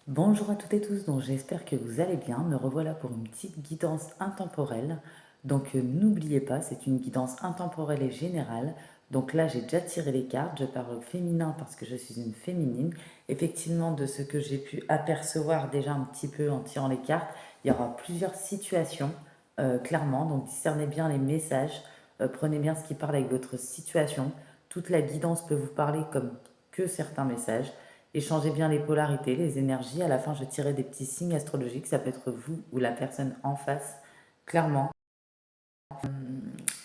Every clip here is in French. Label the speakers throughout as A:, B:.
A: Bonjour à toutes et tous, donc j'espère que vous allez bien. Me revoilà pour une petite guidance intemporelle. Donc n'oubliez pas, c'est une guidance intemporelle et générale. Donc là, j'ai déjà tiré les cartes. Je parle au féminin parce que je suis une féminine. Effectivement, de ce que j'ai pu apercevoir déjà un petit peu en tirant les cartes, il y aura plusieurs situations, clairement. Donc discernez bien les messages. Prenez bien ce qui parle avec votre situation. Toute la guidance peut vous parler comme que certains messages. Échangez bien les polarités, les énergies. À la fin, je tirerai des petits signes astrologiques. Ça peut être vous ou la personne en face, clairement.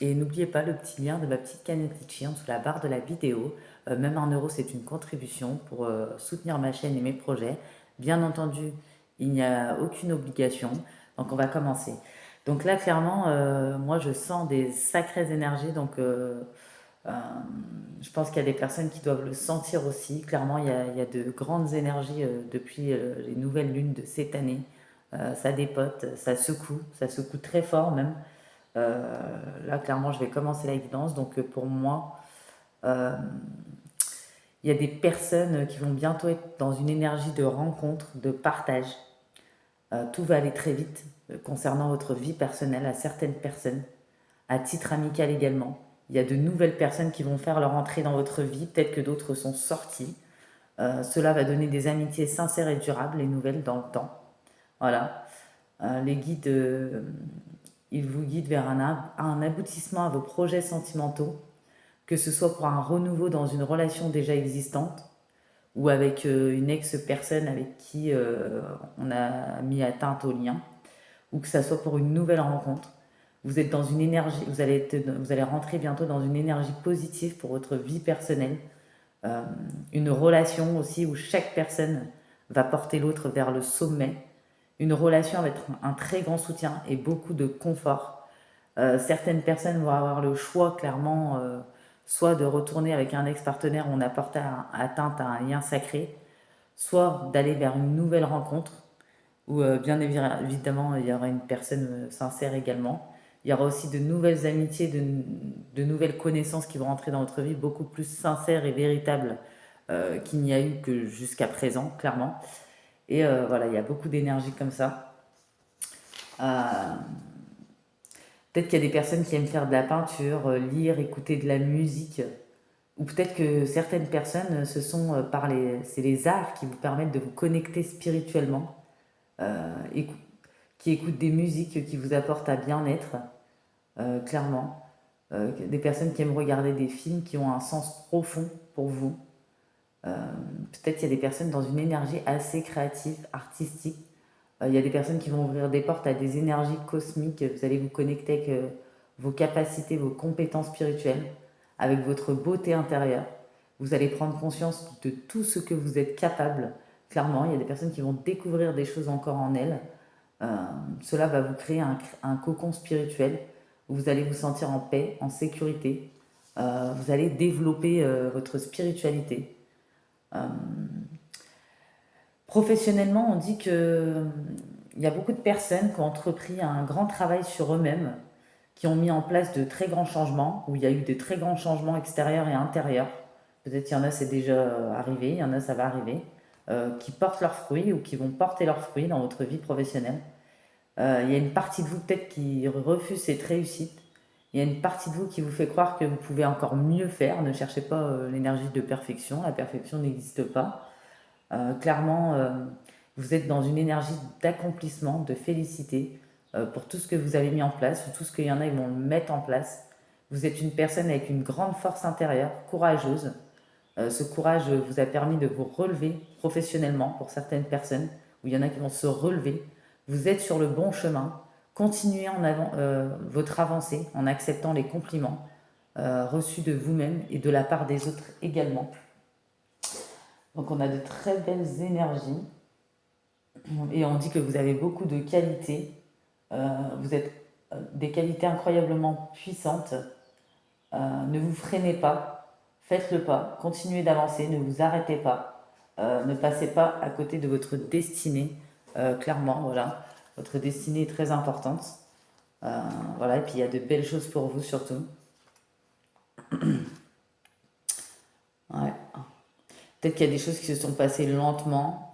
A: Et n'oubliez pas le petit lien de ma petite cagnotte Litchi en dessous la barre de la vidéo. Même 1 euro, c'est une contribution pour soutenir ma chaîne et mes projets. Bien entendu, il n'y a aucune obligation. Donc, on va commencer. Donc là, clairement, moi, je sens des sacrées énergies. Donc, euh, je pense qu'il y a des personnes qui doivent le sentir aussi. Clairement, il y a de grandes énergies depuis les nouvelles lunes de cette année. Ça dépote, ça secoue très fort même. Là, clairement, je vais commencer la guidance. Donc, pour moi, euh, il y a des personnes qui vont bientôt être dans une énergie de rencontre, de partage. Tout va aller très vite concernant votre vie personnelle à certaines personnes, à titre amical également. Il y a de nouvelles personnes qui vont faire leur entrée dans votre vie, peut-être que d'autres sont sortis. Cela va donner des amitiés sincères et durables, les nouvelles dans le temps. Voilà. Les guides, ils vous guident vers un aboutissement à vos projets sentimentaux, que ce soit pour un renouveau dans une relation déjà existante ou avec une ex-personne avec qui on a mis atteinte au lien, ou que ça soit pour une nouvelle rencontre. Vous êtes dans une énergie, vous allez rentrer bientôt dans une énergie positive pour votre vie personnelle, euh, une relation aussi où chaque personne va porter l'autre vers le sommet, une relation avec un très grand soutien et beaucoup de confort. Certaines personnes vont avoir le choix clairement, soit de retourner avec un ex-partenaire où on a porté atteinte à un lien sacré, soit d'aller vers une nouvelle rencontre où bien évidemment il y aura une personne sincère également. Il y aura aussi de nouvelles amitiés, de nouvelles connaissances qui vont rentrer dans votre vie beaucoup plus sincères et véritables qu'il n'y a eu que jusqu'à présent, clairement. Et voilà, il y a beaucoup d'énergie comme ça. Euh, Peut-être qu'il y a des personnes qui aiment faire de la peinture, lire, écouter de la musique. Ou peut-être que certaines personnes, c'est les arts qui vous permettent de vous connecter spirituellement, qui écoutent des musiques qui vous apportent à bien-être, clairement. Des personnes qui aiment regarder des films qui ont un sens profond pour vous. Euh, Peut-être qu'il y a des personnes dans une énergie assez créative, artistique. Il y a des personnes qui vont ouvrir des portes à des énergies cosmiques. Vous allez vous connecter avec vos capacités, vos compétences spirituelles, avec votre beauté intérieure. Vous allez prendre conscience de tout ce que vous êtes capable. Clairement, il y a des personnes qui vont découvrir des choses encore en elles. Euh, Cela va vous créer un cocon spirituel où vous allez vous sentir en paix, en sécurité. Vous allez développer votre spiritualité. Euh, Professionnellement, on dit que il y a beaucoup de personnes qui ont entrepris un grand travail sur eux-mêmes, qui ont mis en place de très grands changements, où il y a eu de très grands changements extérieurs et intérieurs. Peut-être qu'il y en a, c'est déjà arrivé, il y en a, ça va arriver, qui portent leurs fruits ou qui vont porter leurs fruits dans votre vie professionnelle. Il y a une partie de vous peut-être qui refuse cette réussite. Il y a une partie de vous qui vous fait croire que vous pouvez encore mieux faire. Ne cherchez pas l'énergie de perfection. La perfection n'existe pas. Clairement, vous êtes dans une énergie d'accomplissement, de félicité pour tout ce que vous avez mis en place, ou tout ce qu'il y en a qui vont le mettre en place. Vous êtes une personne avec une grande force intérieure, courageuse. Ce courage vous a permis de vous relever professionnellement pour certaines personnes, où il y en a qui vont se relever. Vous êtes sur le bon chemin. Continuez en avant votre avancée en acceptant les compliments reçus de vous-même et de la part des autres également. Donc on a de très belles énergies et on dit que vous avez beaucoup de qualités. Vous êtes des qualités incroyablement puissantes. Ne vous freinez pas, faites le pas, continuez d'avancer, ne vous arrêtez pas, ne passez pas à côté de votre destinée. Clairement, voilà, votre destinée est très importante. Voilà, et puis il y a de belles choses pour vous surtout. Ouais. Peut-être qu'il y a des choses qui se sont passées lentement,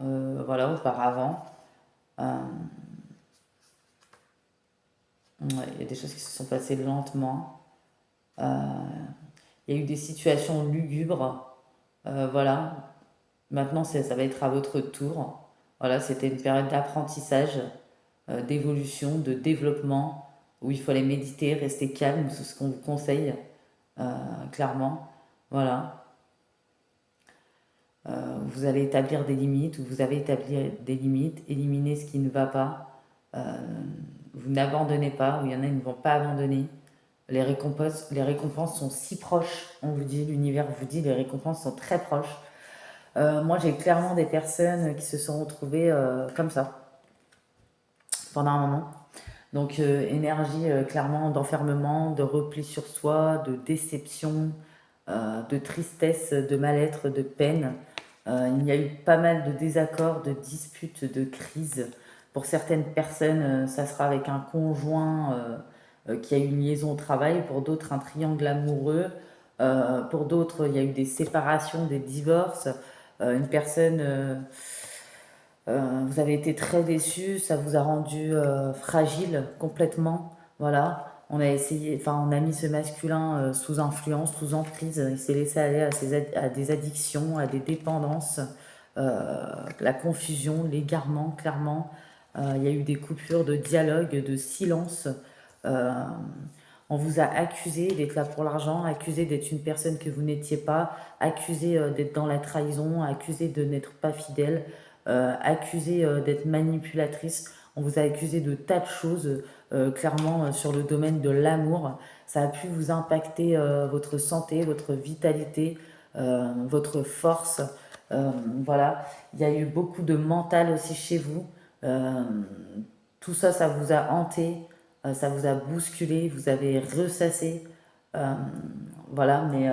A: voilà, auparavant. Euh, ouais, il y a des choses qui se sont passées lentement. Il y a eu des situations lugubres, voilà. Maintenant, ça va être à votre tour. Voilà, c'était une période d'apprentissage, d'évolution, de développement, où il fallait méditer, rester calme, c'est ce qu'on vous conseille, clairement. Voilà. Vous allez établir des limites, ou vous avez établi des limites, éliminer ce qui ne va pas. Euh, vous n'abandonnez pas, ou il y en a qui ne vont pas abandonner. Les récompenses sont si proches, on vous dit, l'univers vous dit, les récompenses sont très proches. Moi, j'ai clairement des personnes qui se sont retrouvées comme ça, pendant un moment. Donc, énergie clairement d'enfermement, de repli sur soi, de déception, de tristesse, de mal-être, de peine. Il y a eu pas mal de désaccords, de disputes, de crises. Pour certaines personnes, ça sera avec un conjoint qui a eu une liaison au travail. Pour d'autres, un triangle amoureux. Pour d'autres, il y a eu des séparations, des divorces. Une personne, vous avez été très déçu, ça vous a rendu fragile complètement. Voilà. On a essayé, enfin, on a mis ce masculin sous influence, sous emprise. Il s'est laissé aller à des addictions, à des dépendances, la confusion, l'égarement, clairement. Il y a eu des coupures de dialogue, de silence. Euh, on vous a accusé d'être là pour l'argent, accusé d'être une personne que vous n'étiez pas, accusé d'être dans la trahison, accusé de n'être pas fidèle, accusé d'être manipulatrice. On vous a accusé de tas de choses, clairement, sur le domaine de l'amour. Ça a pu vous impacter votre santé, votre vitalité, votre force. Euh, voilà. Il y a eu beaucoup de mental aussi chez vous. Euh, Tout ça, ça vous a hanté, ça vous a bousculé, vous avez ressassé. Euh, voilà, mais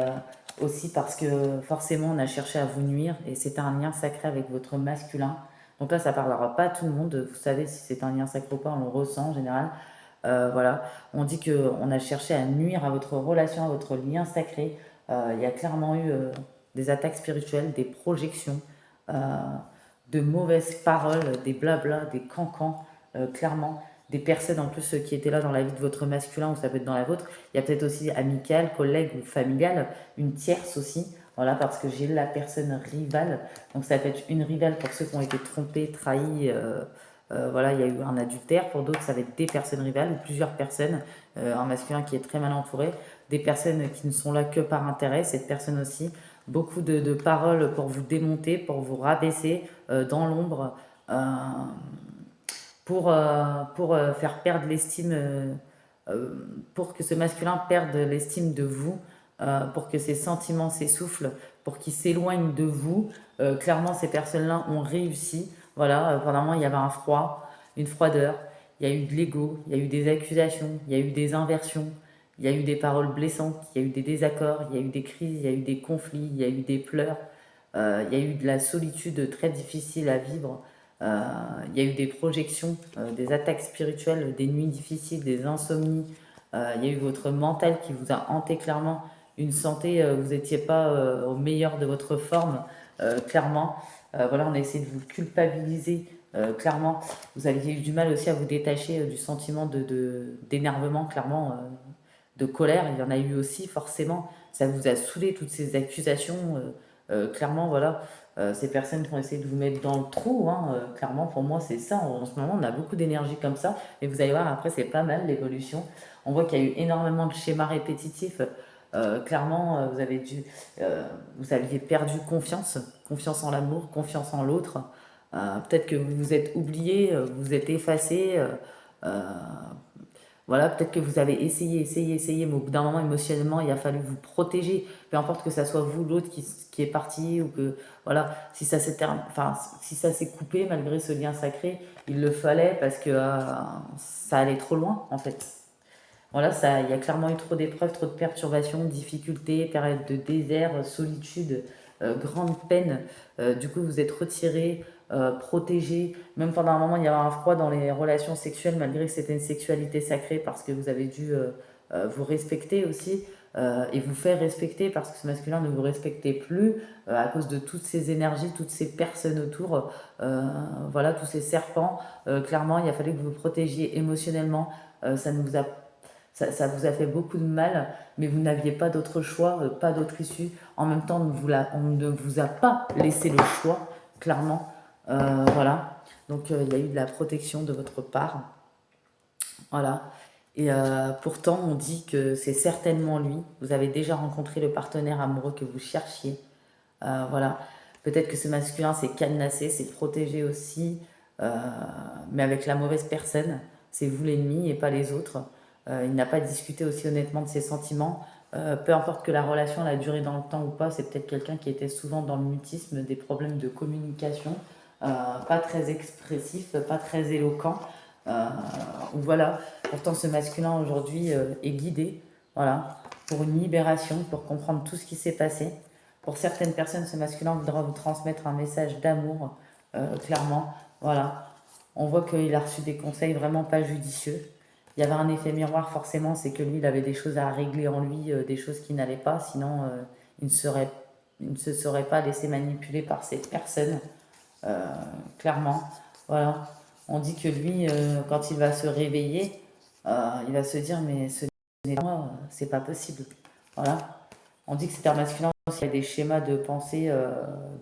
A: aussi parce que forcément on a cherché à vous nuire et c'est un lien sacré avec votre masculin. Donc là, ça parlera pas à tout le monde. Vous savez si c'est un lien sacré ou pas, on le ressent en général. Voilà, on dit qu'on a cherché à nuire à votre relation, à votre lien sacré. Il y a clairement eu des attaques spirituelles, des projections, euh, de mauvaises paroles, des blablas, des cancans, clairement. Des personnes en plus qui étaient là dans la vie de votre masculin ou ça peut être dans la vôtre. Il y a peut-être aussi amical, collègue ou familial, une tierce aussi. Voilà, parce que j'ai la personne rivale. Donc ça peut être une rivale pour ceux qui ont été trompés, trahis. Voilà, il y a eu un adultère. Pour d'autres, ça va être des personnes rivales ou plusieurs personnes. Un masculin qui est très mal entouré. Des personnes qui ne sont là que par intérêt. Cette personne aussi. Beaucoup de paroles pour vous démonter, pour vous rabaisser dans l'ombre. Euh, pour faire perdre l'estime, pour que ce masculin perde l'estime de vous, pour que ses sentiments s'essoufflent, pour qu'il s'éloigne de vous. Clairement, ces personnes-là ont réussi. Voilà, pendant il y avait un froid, une froideur, il y a eu de l'ego, il y a eu des accusations, il y a eu des inversions, il y a eu des paroles blessantes, il y a eu des désaccords, il y a eu des crises, il y a eu des conflits, il y a eu des pleurs, il y a eu de la solitude très difficile à vivre. Euh, il y a eu des projections, des attaques spirituelles, des nuits difficiles, des insomnies. Il y a eu votre mental qui vous a hanté clairement. Une santé, vous n'étiez pas au meilleur de votre forme, clairement. Voilà, on a essayé de vous culpabiliser, clairement. Vous aviez eu du mal aussi à vous détacher du sentiment d'énervement, clairement, de colère. Il y en a eu aussi, forcément. Ça vous a saoulé, toutes ces accusations. Clairement, voilà. Ces personnes qui ont essayé de vous mettre dans le trou, hein, clairement, pour moi, c'est ça. En ce moment, on a beaucoup d'énergie comme ça. Et vous allez voir, après, c'est pas mal l'évolution. On voit qu'il y a eu énormément de schémas répétitifs. Clairement, vous aviez perdu confiance, confiance en l'amour, confiance en l'autre. Peut-être que vous vous êtes oublié, vous vous êtes effacé. Euh, voilà, peut-être que vous avez essayé, mais au bout d'un moment, émotionnellement, il a fallu vous protéger. Peu importe que ça soit vous, l'autre qui est parti, ou que, voilà, si ça s'est enfin, si ça s'est coupé malgré ce lien sacré, il le fallait parce que ça allait trop loin, en fait. Voilà, ça, il y a clairement eu trop d'épreuves, trop de perturbations, difficultés, période de désert, solitude, grande peine. Du coup, vous êtes retiré, protégé. Même pendant un moment, il y avait un froid dans les relations sexuelles, malgré que c'était une sexualité sacrée, parce que vous avez dû vous respecter aussi. et vous fait respecter parce que ce masculin ne vous respectait plus à cause de toutes ces énergies, toutes ces personnes autour, voilà, tous ces serpents. Clairement, il a fallu que vous vous protégiez émotionnellement. Ça ne vous a ça vous a fait beaucoup de mal, mais vous n'aviez pas d'autre choix, pas d'autre issue. En même temps, on ne vous a pas laissé le choix, clairement. Voilà. Donc, il y a eu de la protection de votre part. Voilà. Et pourtant, on dit que c'est certainement lui. Vous avez déjà rencontré le partenaire amoureux que vous cherchiez. Voilà. Peut-être que ce masculin s'est cadenassé, s'est protégé aussi, mais avec la mauvaise personne. C'est vous l'ennemi et pas les autres. Il n'a pas discuté aussi honnêtement de ses sentiments. Peu importe que la relation elle a duré dans le temps ou pas, c'est peut-être quelqu'un qui était souvent dans le mutisme, des problèmes de communication, pas très expressif, pas très éloquent. Voilà. Pourtant, ce masculin aujourd'hui est guidé, voilà, pour une libération, pour comprendre tout ce qui s'est passé. Pour certaines personnes, ce masculin voudra vous transmettre un message d'amour, clairement. Voilà. On voit qu'il a reçu des conseils vraiment pas judicieux. Il y avait un effet miroir, forcément, c'est que lui, il avait des choses à régler en lui, des choses qui n'allaient pas, sinon il ne se serait pas laissé manipuler par ces personnes, clairement. Voilà. On dit que lui, quand il va se réveiller, il va se dire, mais ce n'est pas moi, c'est pas possible. Voilà. On dit que c'est un masculin qui a des schémas de pensée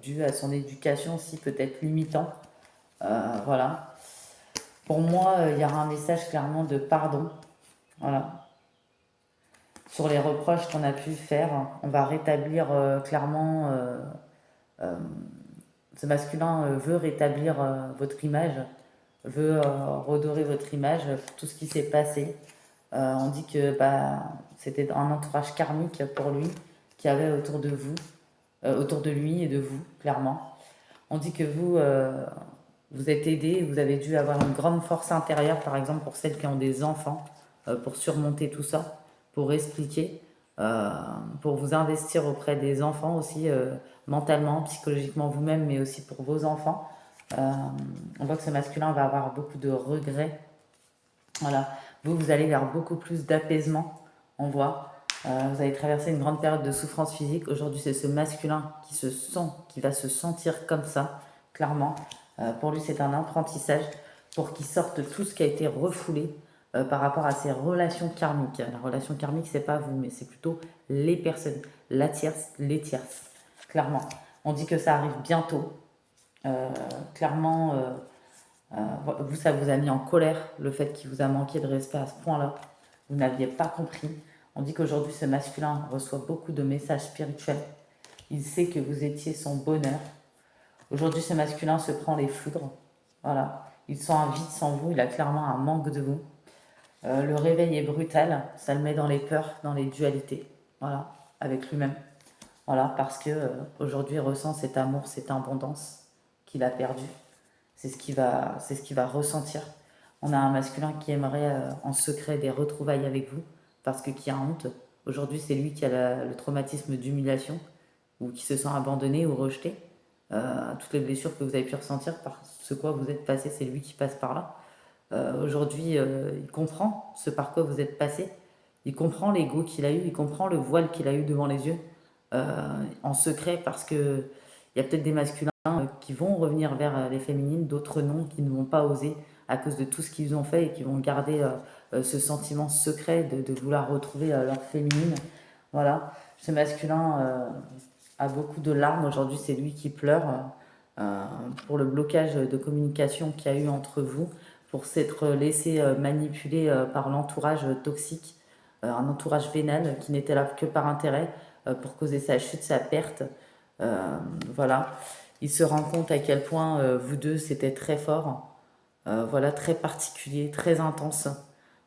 A: dus à son éducation aussi, peut-être limitant. Voilà. Pour moi, il y aura un message clairement de pardon. Voilà. Sur les reproches qu'on a pu faire, on va rétablir clairement. Ce masculin veut rétablir votre image, veut redorer votre image pour tout ce qui s'est passé. On dit que c'était un entourage karmique pour lui qui avait autour de vous, autour de lui et de vous, clairement. On dit que vous êtes aidé, vous avez dû avoir une grande force intérieure, par exemple pour celles qui ont des enfants, pour surmonter tout ça, pour expliquer, euh, pour vous investir auprès des enfants aussi, mentalement, psychologiquement vous-même, mais aussi pour vos enfants. On voit que ce masculin va avoir beaucoup de regrets. Voilà. Vous allez vers beaucoup plus d'apaisement, on voit. Vous allez traverser une grande période de souffrance physique. Aujourd'hui, c'est ce masculin qui va se sentir comme ça, clairement. Pour lui, c'est un apprentissage pour qu'il sorte tout ce qui a été refoulé par rapport à ses relations karmiques. La relation karmique, c'est pas vous, mais c'est plutôt les personnes, la tierce, les tierces, clairement. On dit que ça arrive bientôt. Clairement, vous, ça vous a mis en colère, le fait qu'il vous a manqué de respect à ce point-là. Vous n'aviez pas compris. On dit qu'aujourd'hui, ce masculin reçoit beaucoup de messages spirituels. Il sait que vous étiez son bonheur. Aujourd'hui, ce masculin se prend les foudres. Voilà. Il sent un vide sans vous. Il a clairement un manque de vous. Le réveil est brutal. Ça le met dans les peurs, dans les dualités. Voilà. Avec lui-même. Voilà. Parce que aujourd'hui, il ressent cet amour, cette abondance qu'il a perdu. C'est ce qu'il va ressentir. On a un masculin qui aimerait en secret des retrouvailles avec vous parce que qui a honte. Aujourd'hui, c'est lui qui a le traumatisme d'humiliation ou qui se sent abandonné ou rejeté. Toutes les blessures que vous avez pu ressentir par ce quoi vous êtes passé, c'est lui qui passe par là. Aujourd'hui, il comprend ce par quoi vous êtes passé. Il comprend l'ego qu'il a eu, il comprend le voile qu'il a eu devant les yeux en secret parce que il y a peut-être des masculins qui vont revenir vers les féminines, d'autres non, qui ne vont pas oser à cause de tout ce qu'ils ont fait et qui vont garder ce sentiment secret de vouloir retrouver leur féminine. Voilà, ce masculin a beaucoup de larmes. Aujourd'hui, c'est lui qui pleure pour le blocage de communication qu'il y a eu entre vous, pour s'être laissé manipuler par l'entourage toxique, un entourage vénal qui n'était là que par intérêt pour causer sa chute, sa perte. Voilà, il se rend compte à quel point vous deux c'était très fort, voilà, très particulier, très intense.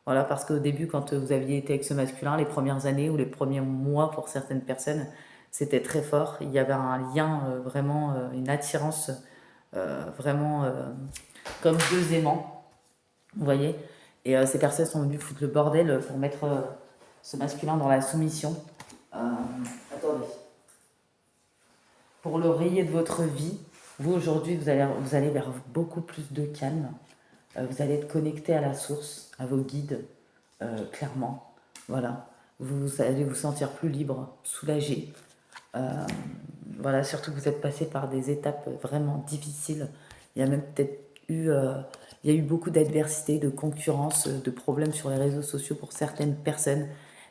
A: Voilà, parce qu'au début, quand vous aviez été avec ce masculin, les premières années ou les premiers mois pour certaines personnes, c'était très fort. Il y avait un lien, vraiment, une attirance, vraiment comme deux aimants, vous voyez. Et ces personnes sont venues foutre le bordel pour mettre ce masculin dans la soumission. Attendez. Pour le rayer de votre vie, vous aujourd'hui, vous allez vers beaucoup plus de calme. Vous allez être connecté à la source, à vos guides, clairement. Voilà. Vous allez vous sentir plus libre, soulagé. Euh, voilà, surtout que vous êtes passé par des étapes vraiment difficiles. Il y a même peut-être eu, il y a eu beaucoup d'adversité, de concurrence, de problèmes sur les réseaux sociaux pour certaines personnes.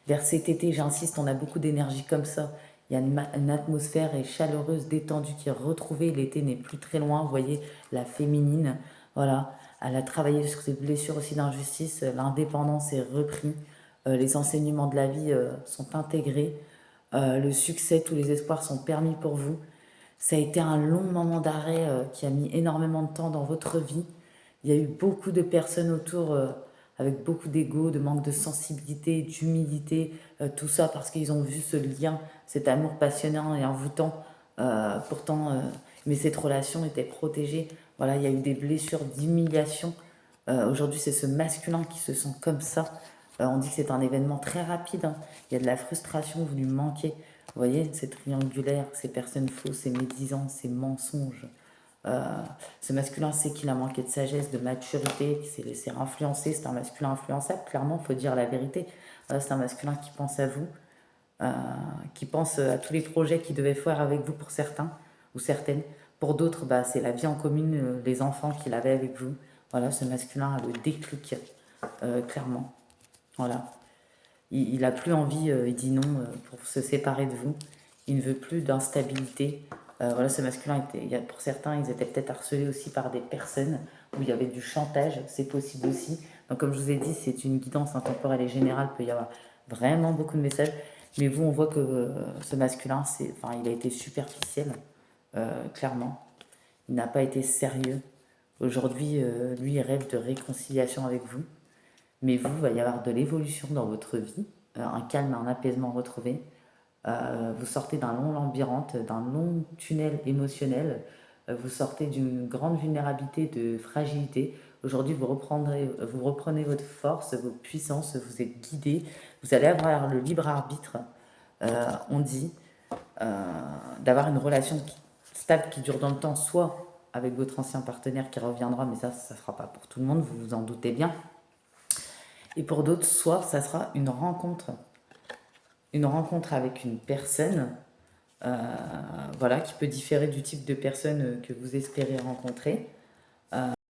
A: Vers cet été, j'insiste, on a beaucoup d'énergie comme ça. Il y a une atmosphère chaleureuse, détendue qui est retrouvée. L'été n'est plus très loin. Vous voyez, la féminine, voilà. Elle a travaillé sur ses blessures aussi d'injustice. L'indépendance est repris. Les enseignements de la vie sont intégrés. Le succès, tous les espoirs sont permis pour vous. Ça a été un long moment d'arrêt qui a mis énormément de temps dans votre vie. Il y a eu beaucoup de personnes autour avec beaucoup d'ego, de manque de sensibilité, d'humilité, tout ça parce qu'ils ont vu ce lien, cet amour passionnant et envoûtant. Pourtant, mais cette relation était protégée. Voilà, il y a eu des blessures d'humiliation. Aujourd'hui, c'est ce masculin qui se sent comme ça. On dit que c'est un événement très rapide, hein. Il y a de la frustration, vous lui manquez. Vous voyez, c'est triangulaire, ces personnes fausses, ces médisants, ces mensonges. Euh, Ce masculin sait qu'il a manqué de sagesse, de maturité, qu'il s'est laissé influencer. C'est un masculin influençable, clairement, il faut dire la vérité. C'est un masculin qui pense à vous, euh, qui pense à tous les projets qu'il devait faire avec vous pour certains ou certaines. Pour d'autres, bah, c'est la vie en commune, les enfants qu'il avait avec vous. Voilà, ce masculin a le déclic, clairement. Voilà. Il n'a plus envie, il dit non pour se séparer de vous. Il ne veut plus d'instabilité. Voilà, ce masculin, pour certains, ils étaient peut-être harcelés aussi par des personnes où il y avait du chantage, c'est possible aussi. Donc comme je vous ai dit, c'est une guidance intemporelle et générale, il peut y avoir vraiment beaucoup de messages. Mais vous, on voit que ce masculin, enfin, il a été superficiel, clairement. Il n'a pas été sérieux. Aujourd'hui, lui, il rêve de réconciliation avec vous. Mais vous, il va y avoir de l'évolution dans votre vie, un calme, un apaisement retrouvé. Vous sortez d'un long labyrinthe, d'un long tunnel émotionnel. Vous sortez d'une grande vulnérabilité, de fragilité. Aujourd'hui, vous reprenez votre force, vos puissances, vous êtes guidé. Vous allez avoir le libre arbitre, on dit, euh, d'avoir une relation stable qui dure dans le temps, soit avec votre ancien partenaire qui reviendra, mais ça ne sera pas pour tout le monde, vous vous en doutez bien. Et pour d'autres, soit ça sera une rencontre avec une personne, euh, voilà, qui peut différer du type de personne que vous espérez rencontrer.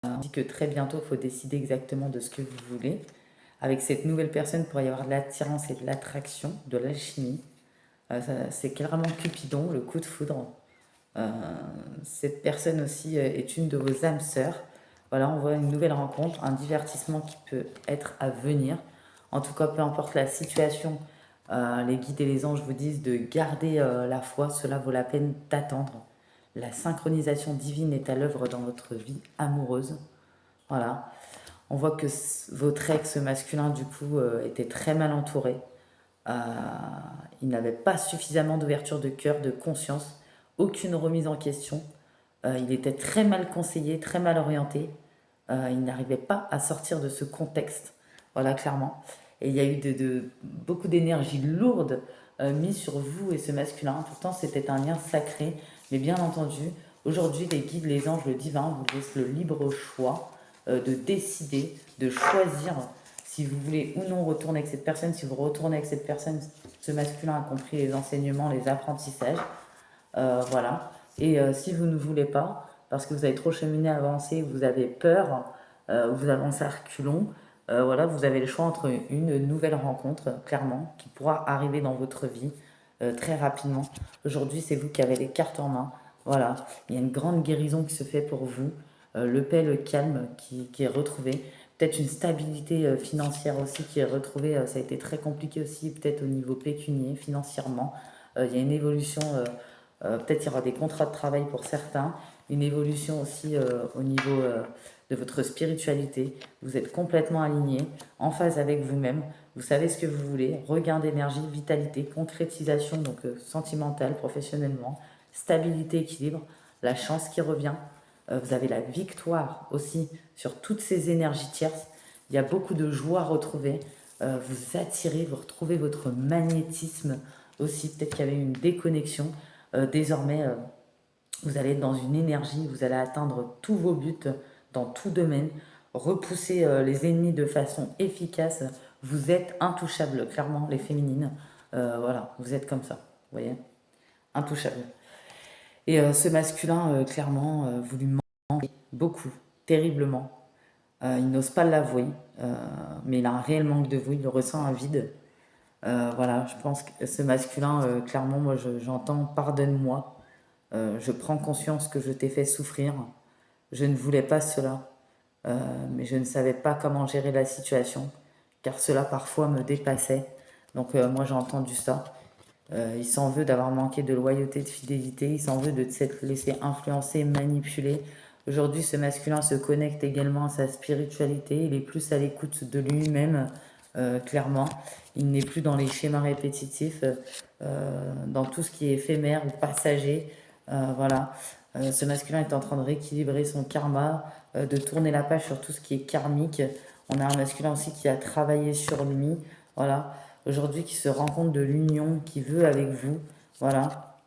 A: On dit que très bientôt, il faut décider exactement de ce que vous voulez. Avec cette nouvelle personne, il pourrait y avoir de l'attirance et de l'attraction, de l'alchimie. C'est clairement Cupidon, le coup de foudre. Euh, cette personne aussi est une de vos âmes sœurs. Voilà, on voit une nouvelle rencontre, un divertissement qui peut être à venir. En tout cas, peu importe la situation, les guides et les anges vous disent de garder la foi, cela vaut la peine d'attendre. La synchronisation divine est à l'œuvre dans votre vie amoureuse. Voilà. On voit que votre ex masculin, du coup, était très mal entouré. Euh, il n'avait pas suffisamment d'ouverture de cœur, de conscience, aucune remise en question. Il était très mal conseillé, très mal orienté. Il n'arrivait pas à sortir de ce contexte. Voilà, clairement. Et il y a eu beaucoup d'énergie lourde mise sur vous et ce masculin. Pourtant, c'était un lien sacré. Mais bien entendu, aujourd'hui, les guides, les anges, le divin vous laissent le libre choix de décider, de choisir si vous voulez ou non retourner avec cette personne. Si vous retournez avec cette personne, ce masculin a compris les enseignements, les apprentissages. Voilà. Et si vous ne voulez pas, parce que vous avez trop cheminé, avancé, vous avez peur, vous avancez à reculons, voilà, vous avez le choix entre une nouvelle rencontre, clairement, qui pourra arriver dans votre vie très rapidement. Aujourd'hui, c'est vous qui avez les cartes en main. Voilà, il y a une grande guérison qui se fait pour vous. Le paix, le calme qui est retrouvé. Peut-être une stabilité financière aussi qui est retrouvée. Ça a été très compliqué aussi, peut-être au niveau pécunier, financièrement. Il y a une évolution. Peut-être il y aura des contrats de travail pour certains, une évolution aussi au niveau de votre spiritualité. Vous êtes complètement aligné, en phase avec vous-même. Vous savez ce que vous voulez. Regain d'énergie, vitalité, concrétisation, donc sentimentale, professionnellement, stabilité, équilibre, la chance qui revient. Vous avez la victoire aussi sur toutes ces énergies tierces. Il y a beaucoup de joie à retrouver. Vous attirez, vous retrouvez votre magnétisme aussi. Peut-être qu'il y avait une déconnexion. Désormais, vous allez être dans une énergie, vous allez atteindre tous vos buts dans tout domaine, repousser les ennemis de façon efficace. Vous êtes intouchables, clairement, les féminines. Voilà, vous êtes comme ça, vous voyez, intouchables. Et ce masculin, clairement, vous lui manquez beaucoup, terriblement. Il n'ose pas l'avouer, mais il a un réel manque de vous, il ressent un vide. Voilà, je pense que ce masculin, clairement, moi, j'entends pardonne-moi. Je prends conscience que je t'ai fait souffrir. Je ne voulais pas cela, mais je ne savais pas comment gérer la situation, car cela parfois me dépassait. Donc moi j'ai entendu ça. Il s'en veut d'avoir manqué de loyauté, de fidélité, il s'en veut de s'être laissé influencer, manipuler. Aujourd'hui, ce masculin se connecte également à sa spiritualité, il est plus à l'écoute de lui-même, clairement. Il n'est plus dans les schémas répétitifs, dans tout ce qui est éphémère ou passager. Voilà. Ce masculin est en train de rééquilibrer son karma, de tourner la page sur tout ce qui est karmique. On a un masculin aussi qui a travaillé sur lui. Voilà. Aujourd'hui, qui se rend compte de l'union qu'il veut avec vous. Voilà.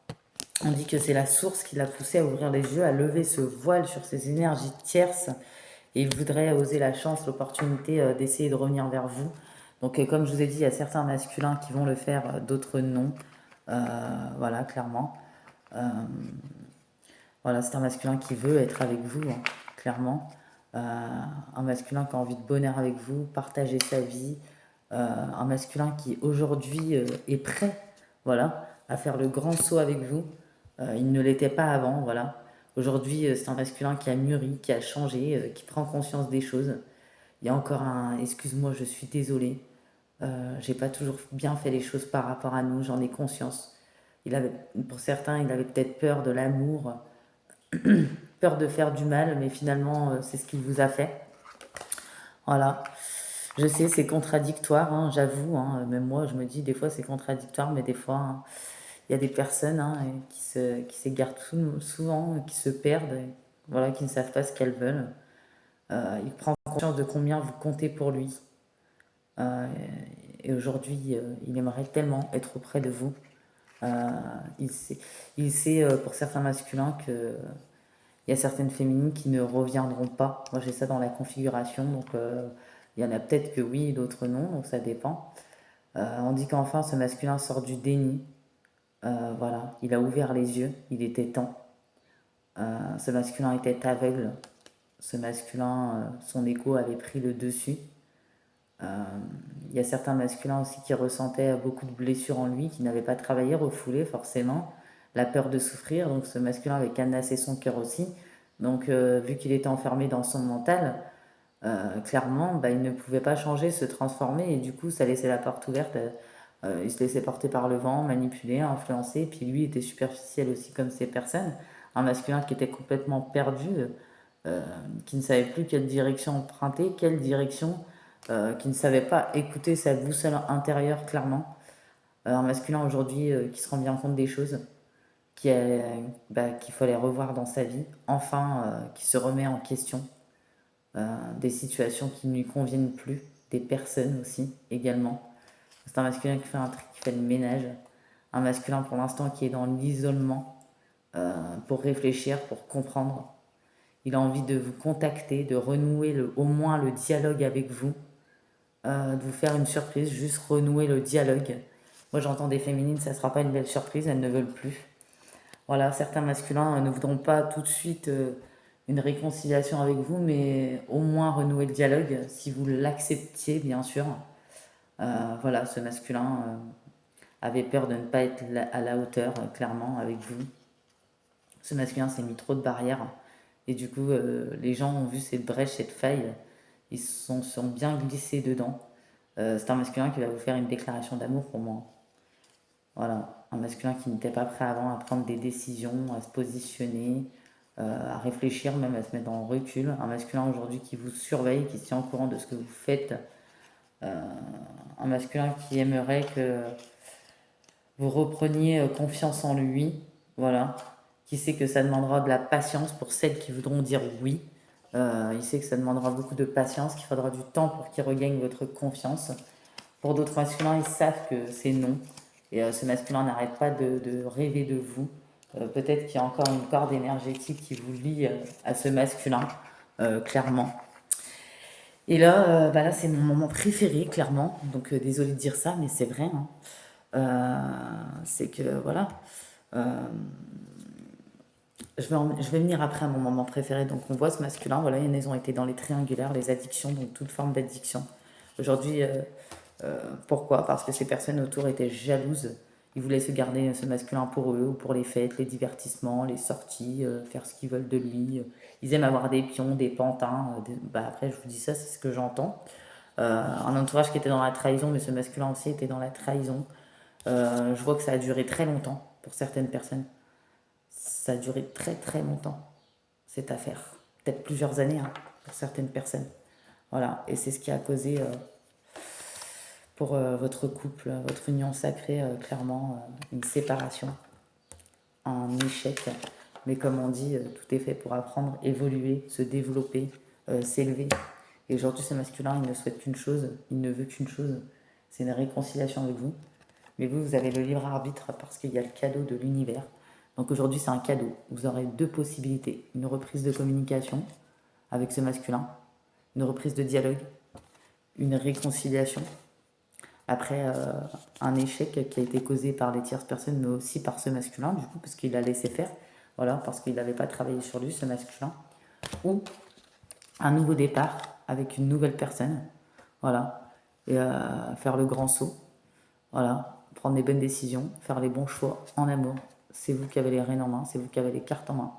A: On dit que c'est la source qui l'a poussé à ouvrir les yeux, à lever ce voile sur ces énergies tierces. Et il voudrait oser la chance, l'opportunité d'essayer de revenir vers vous. Donc, comme je vous ai dit, il y a certains masculins qui vont le faire, d'autres non. Voilà, clairement. Euh, voilà, c'est un masculin qui veut être avec vous, hein, clairement. Un masculin qui a envie de bonheur avec vous, partager sa vie. Un masculin qui aujourd'hui est prêt, voilà, à faire le grand saut avec vous. Il ne l'était pas avant, voilà. Aujourd'hui, c'est un masculin qui a mûri, qui a changé, qui prend conscience des choses. Il y a encore un excuse-moi, je suis désolé. J'ai pas toujours bien fait les choses par rapport à nous, j'en ai conscience. Il avait, pour certains, il avait peut-être peur de l'amour, peur de faire du mal, mais finalement, c'est ce qu'il vous a fait. Voilà. Je sais, c'est contradictoire, hein, j'avoue, hein, même moi, je me dis, des fois, c'est contradictoire, mais des fois, hein, il y a des personnes hein, qui s'égarent souvent, qui se perdent, et, voilà, qui ne savent pas ce qu'elles veulent. Il prend conscience de combien vous comptez pour lui. Euh, et aujourd'hui, il aimerait tellement être auprès de vous. Euh, il sait, il sait, pour certains masculins que il y a certaines féminines qui ne reviendront pas. Moi, j'ai ça dans la configuration, donc il y en a peut-être que oui, d'autres non, donc ça dépend. On dit qu'enfin, ce masculin sort du déni. Voilà, il a ouvert les yeux, il était temps. Ce masculin était aveugle. Ce masculin, son ego avait pris le dessus. Il y a certains masculins aussi qui ressentaient beaucoup de blessures en lui, qui n'avaient pas travaillé, refoulé forcément, la peur de souffrir. Donc ce masculin avait canassé son cœur aussi. Donc vu qu'il était enfermé dans son mental, clairement, bah, il ne pouvait pas changer, se transformer, et du coup ça laissait la porte ouverte. Il se laissait porter par le vent, manipuler, influencer, puis lui était superficiel aussi comme ces personnes. Un masculin qui était complètement perdu, euh, qui ne savait plus quelle direction emprunter, quelle direction, qui ne savait pas écouter sa boussole intérieure clairement. Un masculin aujourd'hui qui se rend bien compte des choses, qu'il fallait revoir dans sa vie, enfin qui se remet en question, des situations qui ne lui conviennent plus, des personnes aussi également. C'est un masculin qui fait un truc, qui fait le ménage. Un masculin pour l'instant qui est dans l'isolement, pour réfléchir, pour comprendre. Il a envie de vous contacter, de renouer au moins le dialogue avec vous, de vous faire une surprise, juste renouer le dialogue. Moi j'entends des féminines, ça ne sera pas une belle surprise, elles ne veulent plus. Voilà, certains masculins ne voudront pas tout de suite une réconciliation avec vous, mais au moins renouer le dialogue, si vous l'acceptiez bien sûr. Voilà, ce masculin avait peur de ne pas être à la hauteur, clairement, avec vous. Ce masculin s'est mis trop de barrières. Et du coup, les gens ont vu cette brèche, cette faille. Ils sont bien glissés dedans. C'est un masculin qui va vous faire une déclaration d'amour pour moi. Voilà, un masculin qui n'était pas prêt avant à prendre des décisions, à se positionner, à réfléchir, même à se mettre dans le recul. Un masculin aujourd'hui qui vous surveille, qui se tient au courant de ce que vous faites. Un masculin qui aimerait que vous repreniez confiance en lui, voilà, qui sait que ça demandera de la patience pour celles qui voudront dire oui. Il sait que ça demandera beaucoup de patience, qu'il faudra du temps pour qu'il regagne votre confiance. Pour d'autres masculins, ils savent que c'est non. Et ce masculin n'arrête pas de rêver de vous. Peut-être qu'il y a encore une corde énergétique qui vous lie à ce masculin, clairement. Et là, bah là c'est mon moment préféré, clairement. Donc désolé de dire ça, mais c'est vrai, hein. C'est que voilà. Euh, je vais venir après à mon moment préféré. Donc, on voit ce masculin. Voilà, ils ont été dans les triangulaires, les addictions, donc toute forme d'addiction. Aujourd'hui, pourquoi? Parce que ces personnes autour étaient jalouses. Ils voulaient se garder ce masculin pour eux, ou pour les fêtes, les divertissements, les sorties, faire ce qu'ils veulent de lui. Ils aiment avoir des pions, des pantins. Bah, après, je vous dis ça, c'est ce que j'entends. Un entourage qui était dans la trahison, mais ce masculin aussi était dans la trahison. Je vois que ça a duré très longtemps pour certaines personnes. Ça a duré très très longtemps, cette affaire. Peut-être plusieurs années, hein, pour certaines personnes. Voilà, et c'est ce qui a causé pour votre couple, votre union sacrée, clairement, une séparation, un échec. Mais comme on dit, tout est fait pour apprendre, évoluer, se développer, s'élever. Et aujourd'hui, ce masculin, il ne souhaite qu'une chose, il ne veut qu'une chose, c'est une réconciliation avec vous. Mais vous, vous avez le libre arbitre parce qu'il y a le cadeau de l'univers. Donc aujourd'hui, c'est un cadeau. Vous aurez deux possibilités. Une reprise de communication avec ce masculin, une reprise de dialogue, une réconciliation. Après un échec qui a été causé par les tierces personnes, mais aussi par ce masculin, du coup, parce qu'il a laissé faire. Voilà, parce qu'il n'avait pas travaillé sur lui, ce masculin. Ou un nouveau départ avec une nouvelle personne. Voilà. Et faire le grand saut. Voilà, prendre les bonnes décisions, faire les bons choix en amour. C'est vous qui avez les rênes en main, c'est vous qui avez les cartes en main.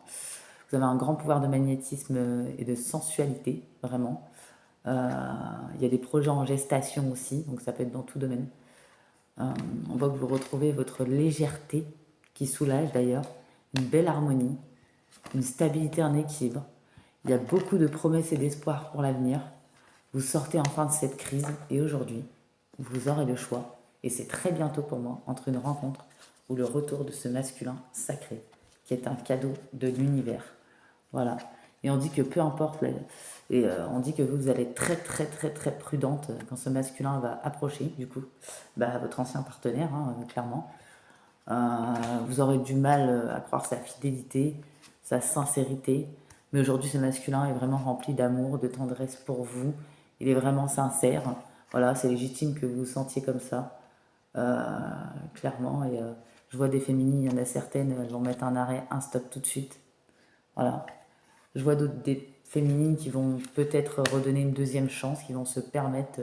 A: Vous avez un grand pouvoir de magnétisme et de sensualité, vraiment. Euh, il y a des projets en gestation aussi, donc ça peut être dans tout domaine. Euh, on voit que vous retrouvez votre légèreté, qui soulage d'ailleurs, une belle harmonie, une stabilité, un équilibre. Il y a beaucoup de promesses et d'espoir pour l'avenir. Vous sortez enfin de cette crise et aujourd'hui, vous aurez le choix, et c'est très bientôt pour moi, entre une rencontre ou le retour de ce masculin sacré, qui est un cadeau de l'univers. Voilà. Et on dit que peu importe, on dit que vous allez être très très très très prudente quand ce masculin va approcher, du coup, bah, votre ancien partenaire, hein, clairement. Vous aurez du mal à croire sa fidélité, sa sincérité. Mais aujourd'hui, ce masculin est vraiment rempli d'amour, de tendresse pour vous. Il est vraiment sincère. Voilà, c'est légitime que vous vous sentiez comme ça, euh, clairement. Et je vois des féminines, il y en a certaines, elles vont mettre un arrêt, un stop tout de suite. Voilà. Je vois d'autres des féminines qui vont peut-être redonner une deuxième chance, qui vont se permettre,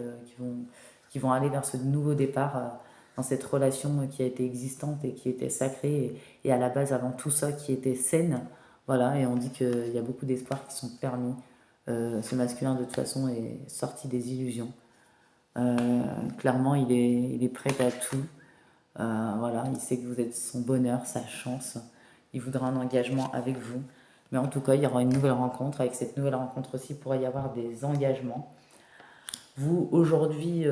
A: qui vont aller vers ce nouveau départ dans cette relation qui a été existante et qui était sacrée et à la base avant tout ça qui était saine. Voilà, et on dit qu'il y a beaucoup d'espoirs qui sont permis. Ce masculin de toute façon est sorti des illusions. Clairement, il est prêt à tout. Voilà, il sait que vous êtes son bonheur, sa chance. Il voudra un engagement avec vous. Mais en tout cas, il y aura une nouvelle rencontre. Avec cette nouvelle rencontre aussi, il pourrait y avoir des engagements. Vous, aujourd'hui,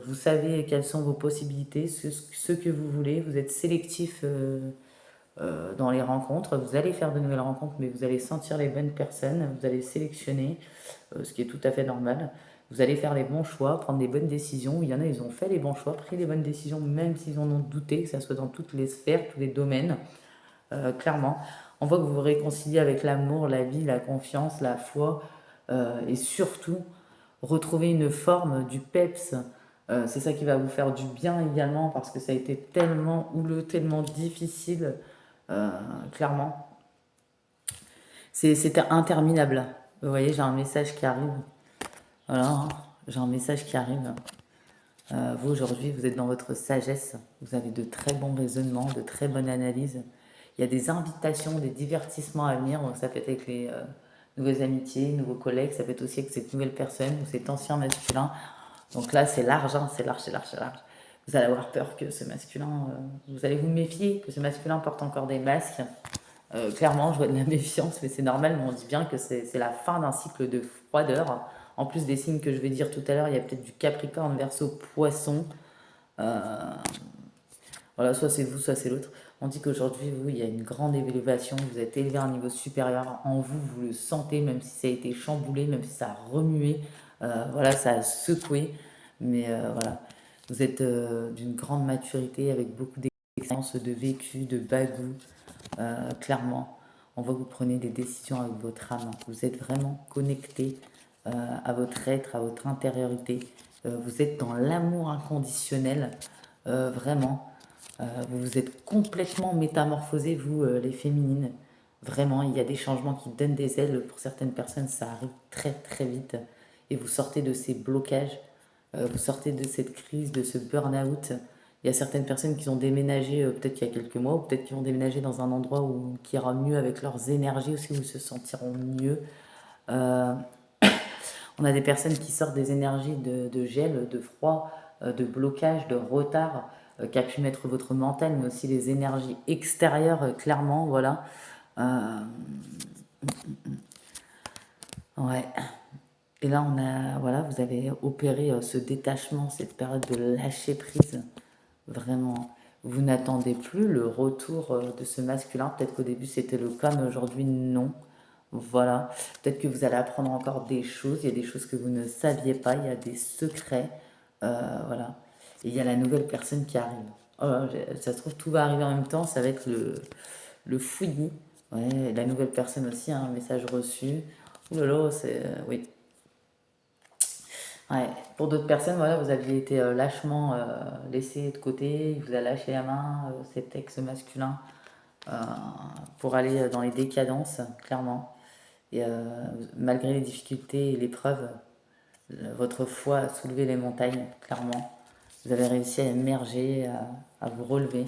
A: vous savez quelles sont vos possibilités, ce que vous voulez. Vous êtes sélectif dans les rencontres. Vous allez faire de nouvelles rencontres, mais vous allez sentir les bonnes personnes. Vous allez sélectionner, ce qui est tout à fait normal. Vous allez faire les bons choix, prendre des bonnes décisions. Il y en a, ils ont fait les bons choix, pris les bonnes décisions, même s'ils en ont douté, que ce soit dans toutes les sphères, tous les domaines. Clairement, on voit que vous vous réconciliez avec l'amour, la vie, la confiance, la foi, et surtout retrouver une forme du peps. C'est ça qui va vous faire du bien également parce que ça a été tellement houleux, tellement difficile, euh, clairement. C'était interminable. Vous voyez, j'ai un message qui arrive. Voilà, j'ai un message qui arrive. Vous, aujourd'hui, vous êtes dans votre sagesse. Vous avez de très bons raisonnements, de très bonnes analyses. Il y a des invitations, des divertissements à venir. Donc, ça peut être avec les nouvelles amitiés, nouveaux collègues. Ça peut être aussi avec cette nouvelle personne ou cet ancien masculin. Donc là, c'est large, hein, c'est large, c'est large, c'est large. Vous allez avoir peur que ce masculin, vous allez vous méfier, que ce masculin porte encore des masques. Clairement, je vois de la méfiance, mais c'est normal, mais on dit bien que c'est la fin d'un cycle de froideur. En plus des signes que je vais dire tout à l'heure, il y a peut-être du Capricorne, Verseau, Poisson. Euh, voilà, soit c'est vous, soit c'est l'autre. On dit qu'aujourd'hui, vous, il y a une grande élévation, vous êtes élevé à un niveau supérieur. En vous, vous le sentez, même si ça a été chamboulé, même si ça a remué. Voilà, ça a secoué. Mais voilà, vous êtes d'une grande maturité avec beaucoup d'expérience, de vécu, de bagou. Clairement, on voit que vous prenez des décisions avec votre âme. Vous êtes vraiment connecté. à votre être, à votre intériorité. Vous êtes dans l'amour inconditionnel, vraiment. Vous vous êtes complètement métamorphosés, vous, les féminines. Vraiment, il y a des changements qui donnent des ailes. Pour certaines personnes, ça arrive très très vite. Et vous sortez de ces blocages, vous sortez de cette crise, de ce burn-out. Il y a certaines personnes qui ont déménagé peut-être il y a quelques mois, ou peut-être qui vont déménager dans un endroit où, qui ira mieux avec leurs énergies aussi, où ils se sentiront mieux. Euh, on a des personnes qui sortent des énergies de gel, de froid, de blocage, de retard, qu'a pu mettre votre mental, mais aussi les énergies extérieures, clairement, voilà. Euh, ouais. Et là, voilà, vous avez opéré ce détachement, cette période de lâcher prise, vraiment. Vous n'attendez plus le retour de ce masculin. Peut-être qu'au début c'était le cas, mais aujourd'hui non. Voilà. Peut-être que vous allez apprendre encore des choses. Il y a des choses que vous ne saviez pas. Il y a des secrets. Voilà. Et il y a la nouvelle personne qui arrive. Oh là, ça se trouve, tout va arriver en même temps. Ça va être le fouillis. Ouais, la nouvelle personne aussi, un message reçu. Ouh là là, c'est. Oui. Ouais. Pour d'autres personnes, voilà, vous aviez été lâchement laissé de côté, il vous a lâché la main, cet ex masculin, euh, pour aller dans les décadences, clairement. Et malgré les difficultés et l'épreuve, votre foi a soulevé les montagnes, clairement. Vous avez réussi à émerger, à vous relever.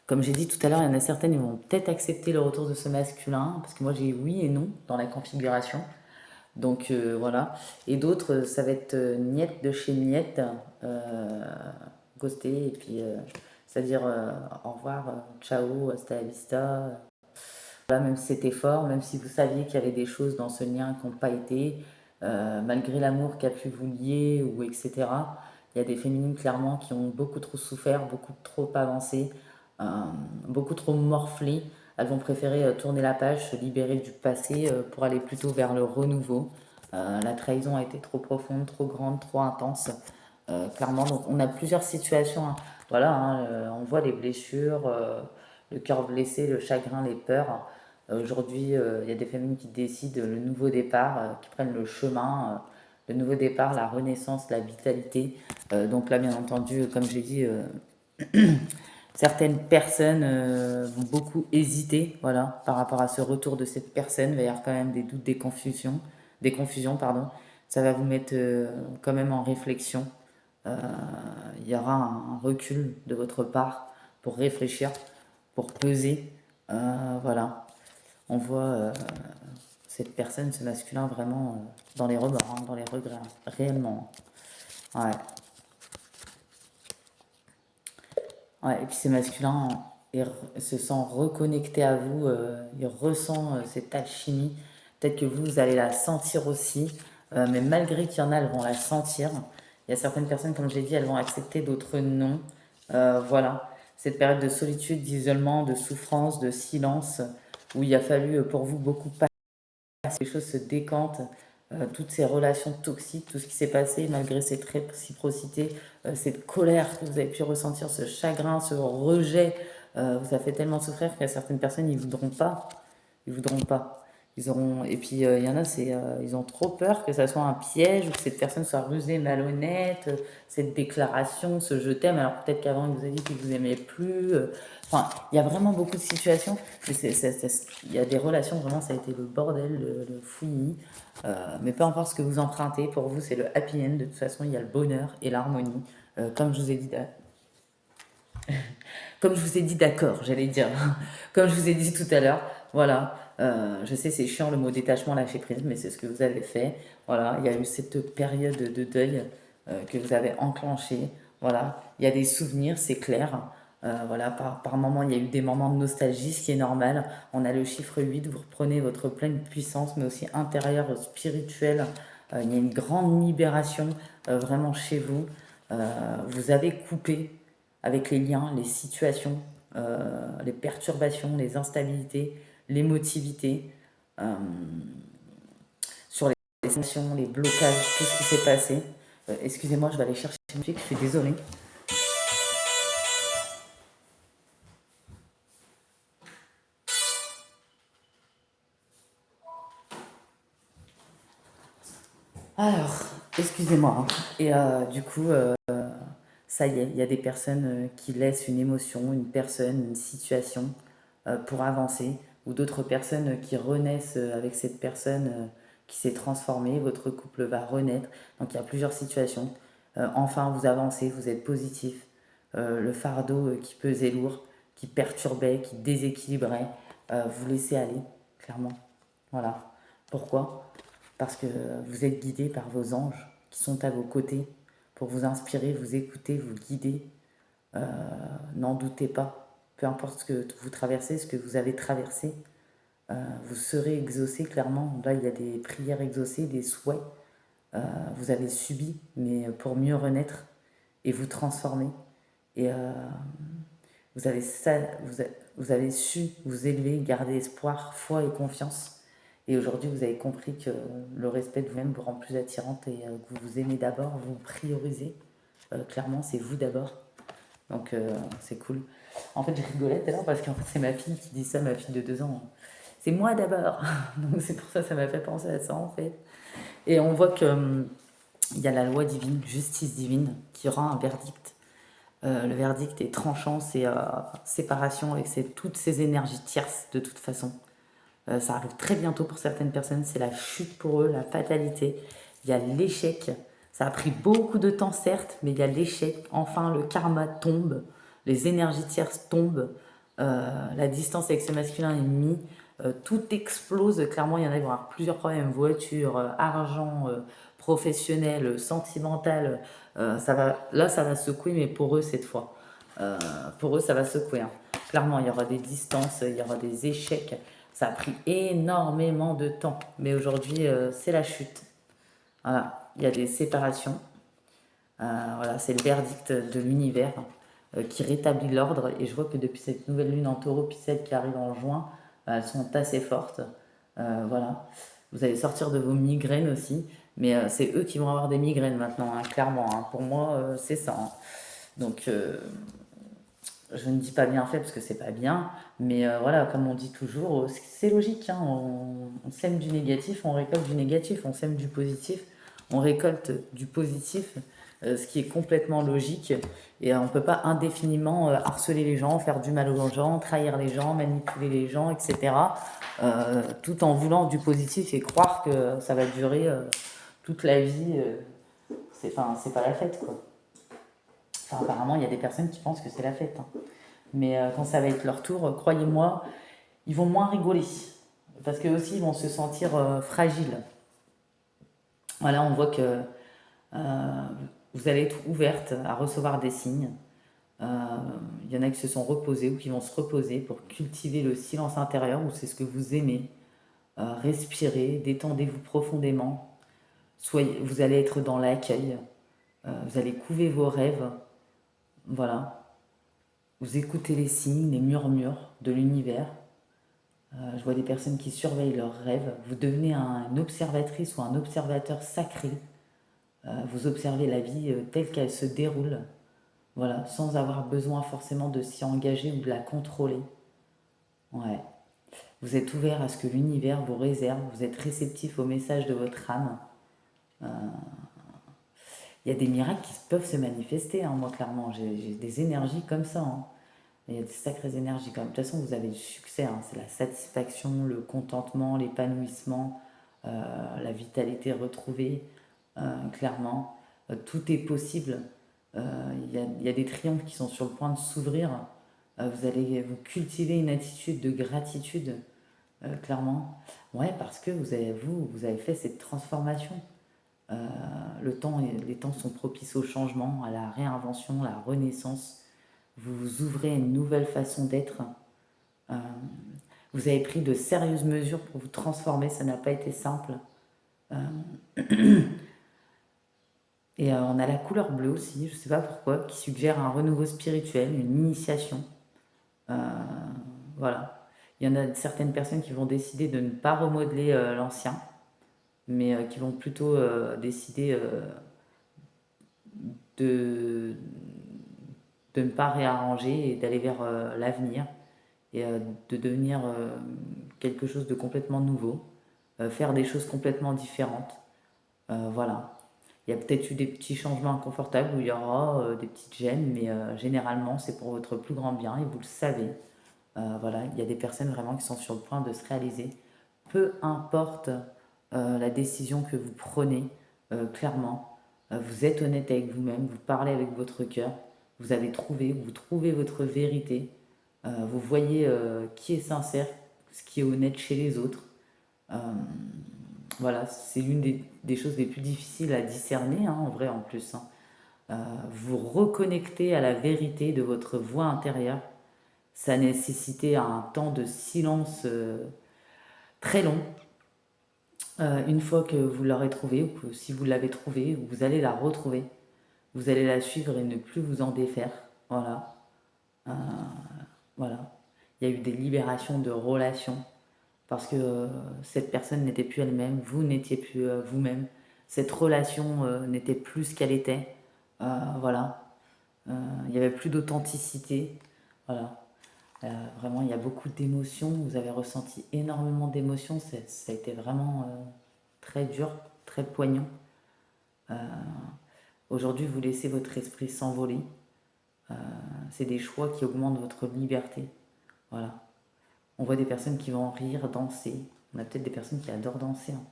A: Comme j'ai dit tout à l'heure, il y en a certaines qui vont peut-être accepter le retour de ce masculin, parce que moi j'ai oui et non dans la configuration. Donc voilà. Et d'autres, ça va être niette de chez niette, euh, ghosté, et puis c'est-à-dire au revoir, ciao, hasta la vista. Voilà, même si c'était fort, même si vous saviez qu'il y avait des choses dans ce lien qui n'ont pas été, malgré l'amour qui a pu vous lier, ou etc., il y a des féminines clairement qui ont beaucoup trop souffert, beaucoup trop avancé, euh, beaucoup trop morflé. Elles vont préférer tourner la page, se libérer du passé pour aller plutôt vers le renouveau. La trahison a été trop profonde, trop grande, trop intense. Clairement, donc on a plusieurs situations, hein. Voilà, hein, on voit les blessures, le cœur blessé, le chagrin, les peurs. Aujourd'hui, il y a des familles qui décident le nouveau départ, qui prennent le chemin, le nouveau départ, la renaissance, la vitalité. Donc là, bien entendu, comme j'ai dit, certaines personnes vont beaucoup hésiter, voilà, par rapport à ce retour de cette personne. Il va y avoir quand même des doutes, des confusions, pardon. Ça va vous mettre quand même en réflexion. Euh, il y aura un recul de votre part pour réfléchir, pour peser. Voilà, on voit cette personne, ce masculin, vraiment dans les remords, hein, dans les regrets, hein, réellement. Ouais. Ouais, et puis ce masculin se sent reconnecté à vous, il ressent cette alchimie. Peut-être que vous allez la sentir aussi, mais malgré qu'il y en a, elles vont la sentir. Il y a certaines personnes, comme j'ai dit, elles vont accepter, d'autres non. Voilà, cette période de solitude, d'isolement, de souffrance, de silence, où il a fallu pour vous beaucoup les choses se décantent, toutes ces relations toxiques, tout ce qui s'est passé, malgré cette réciprocité, cette colère que vous avez pu ressentir, ce chagrin, ce rejet, vous a fait tellement souffrir qu'il y a certaines personnes, ils voudront pas. Ils voudront pas. Ils auront... Et puis il y en a, ils ont trop peur que ça soit un piège ou que cette personne soit rusée, malhonnête, cette déclaration, ce je t'aime, alors peut-être qu'avant il vous a dit qu'il vous aimait plus. Enfin, il y a vraiment beaucoup de situations. Mais il y a des relations, vraiment, ça a été le bordel, le fouillis. Mais peu importe ce que vous empruntez, pour vous, c'est le happy end. De toute façon, il y a le bonheur et l'harmonie. Comme je vous ai dit, comme je vous ai dit d'accord, j'allais dire. Comme je vous ai dit tout à l'heure, voilà. Je sais, c'est chiant le mot détachement, lâcher prise, mais c'est ce que vous avez fait. Voilà, il y a eu cette période de deuil que vous avez enclenchée. Voilà, il y a des souvenirs, c'est clair. Voilà, par moments, il y a eu des moments de nostalgie, ce qui est normal. On a le chiffre 8, vous reprenez votre pleine puissance, mais aussi intérieure, spirituelle. Il y a une grande libération vraiment chez vous. Vous avez coupé avec les liens, les situations, les perturbations, les instabilités, l'émotivité, euh, sur les sensations, les blocages, tout ce qui s'est passé. Excusez-moi, je vais aller chercher une musique, je suis désolée. Alors, excusez-moi, hein. Et du coup, ça y est, il y a des personnes qui laissent une émotion, une personne, une situation pour avancer, ou d'autres personnes qui renaissent avec cette personne qui s'est transformée. Votre couple va renaître. Donc il y a plusieurs situations. Enfin, vous avancez, vous êtes positif. Le fardeau qui pesait lourd, qui perturbait, qui déséquilibrait, vous laissez aller, clairement. Voilà. Pourquoi? Parce que vous êtes guidé par vos anges qui sont à vos côtés pour vous inspirer, vous écouter, vous guider. Euh, N'en doutez pas. Peu importe ce que vous traversez, ce que vous avez traversé, vous serez exaucé clairement. Là, il y a des prières exaucées, des souhaits. Vous avez subi, mais pour mieux renaître et vous transformer. Et vous avez, ça, vous avez su vous élever, garder espoir, foi et confiance. Et aujourd'hui, vous avez compris que le respect de vous-même vous rend plus attirante et que vous vous aimez d'abord, vous vous priorisez. Clairement, c'est vous d'abord. Donc, c'est cool. En fait, je rigolais tout à l'heure parce qu'en fait, c'est ma fille qui dit ça, ma fille de 2 ans. C'est moi d'abord. Donc, c'est pour ça que ça m'a fait penser à ça, en fait. Et on voit que il y a la loi divine, justice divine, qui rend un verdict. Le verdict est tranchant, c'est séparation avec toutes ces énergies tierces de toute façon. Ça arrive très bientôt pour certaines personnes, c'est la chute pour eux, la fatalité. Il y a l'échec. Ça a pris beaucoup de temps certes, mais il y a l'échec. Enfin, le karma tombe, les énergies tierces tombent, la distance avec ce masculin est mise, tout explose. Clairement, il y en a qui vont avoir plusieurs problèmes, voiture, argent, professionnel, sentimental. Là, ça va secouer, mais pour eux cette fois. Pour eux, ça va secouer, hein. Clairement, il y aura des distances, il y aura des échecs. Ça a pris énormément de temps, mais aujourd'hui, c'est la chute. Voilà, il y a des séparations. Voilà, c'est le verdict de l'univers qui rétablit l'ordre. Et je vois que depuis cette nouvelle lune en taureau, puis celle qui arrive en juin, elles sont assez fortes. Voilà. Vous allez sortir de vos migraines aussi. Mais c'est eux qui vont avoir des migraines maintenant, hein, clairement, hein. Pour moi, c'est ça, hein. Donc, je ne dis pas bien fait parce que c'est pas bien, mais voilà, comme on dit toujours, c'est logique, hein, on sème du négatif, on récolte du négatif, on sème du positif, on récolte du positif, ce qui est complètement logique. Et on ne peut pas indéfiniment harceler les gens, faire du mal aux gens, trahir les gens, manipuler les gens, etc. Tout en voulant du positif et croire que ça va durer toute la vie. C'est pas la fête, quoi. Enfin, apparemment, il y a des personnes qui pensent que c'est la fête, hein. Mais quand ça va être leur tour, croyez-moi, ils vont moins rigoler. Parce qu'eux aussi, ils vont se sentir fragiles. Voilà, on voit que euh, vous allez être ouverte à recevoir des signes. Euh, Il y en a qui se sont reposés ou qui vont se reposer pour cultiver le silence intérieur, ou c'est ce que vous aimez. Respirez, détendez-vous profondément. Vous allez être dans l'accueil. Vous allez couver vos rêves. Voilà. Vous écoutez les signes, les murmures de l'univers. Je vois des personnes qui surveillent leurs rêves. Vous devenez une observatrice ou un observateur sacré. Vous observez la vie telle qu'elle se déroule, voilà, sans avoir besoin forcément de s'y engager ou de la contrôler. Ouais. Vous êtes ouvert à ce que l'univers vous réserve. Vous êtes réceptif au message de votre âme. Il y a des miracles qui peuvent se manifester, hein, moi, clairement. J'ai des énergies comme ça, hein. Il y a des sacrées énergies quand même. De toute façon, vous avez du succès, hein. C'est la satisfaction, le contentement, l'épanouissement, la vitalité retrouvée, clairement. Tout est possible. Il y a des triomphes qui sont sur le point de s'ouvrir. Vous allez vous cultiver une attitude de gratitude, clairement. Ouais, parce que vous avez fait cette transformation. Euh, les temps sont propices au changement, à la réinvention, à la renaissance. Vous vous ouvrez à une nouvelle façon d'être. Euh, vous avez pris de sérieuses mesures pour vous transformer, ça n'a pas été simple. Euh, et on a la couleur bleue aussi, je ne sais pas pourquoi, qui suggère un renouveau spirituel, une initiation. Euh, voilà. Il y en a certaines personnes qui vont décider de ne pas remodeler l'ancien, mais qui vont plutôt décider de, de ne pas réarranger et d'aller vers l'avenir et de devenir quelque chose de complètement nouveau, faire des choses complètement différentes. Voilà. Il y a peut-être eu des petits changements inconfortables où il y aura des petites gênes, mais généralement, c'est pour votre plus grand bien et vous le savez. Voilà, il y a des personnes vraiment qui sont sur le point de se réaliser. Peu importe la décision que vous prenez, clairement, vous êtes honnête avec vous-même, vous parlez avec votre cœur, vous trouvez votre vérité, vous voyez qui est sincère, ce qui est honnête chez les autres. Euh, voilà, c'est l'une des choses les plus difficiles à discerner, hein, en vrai en plus, hein. Vous reconnecter à la vérité de votre voix intérieure, ça a nécessité un temps de silence très long. Une fois que vous l'aurez trouvée, ou que si vous l'avez trouvée, vous allez la retrouver. Vous allez la suivre et ne plus vous en défaire. Voilà. Euh, voilà. Il y a eu des libérations de relations parce que cette personne n'était plus elle-même, vous n'étiez plus vous-même. Cette relation n'était plus ce qu'elle était. Voilà. Il n'y avait plus d'authenticité. Voilà. Vraiment, il y a beaucoup d'émotions. Vous avez ressenti énormément d'émotions. Ça a été vraiment très dur, très poignant. Euh, Aujourd'hui, vous laissez votre esprit s'envoler. Euh, c'est des choix qui augmentent votre liberté. Voilà. On voit des personnes qui vont rire, danser. On a peut-être des personnes qui adorent danser, hein.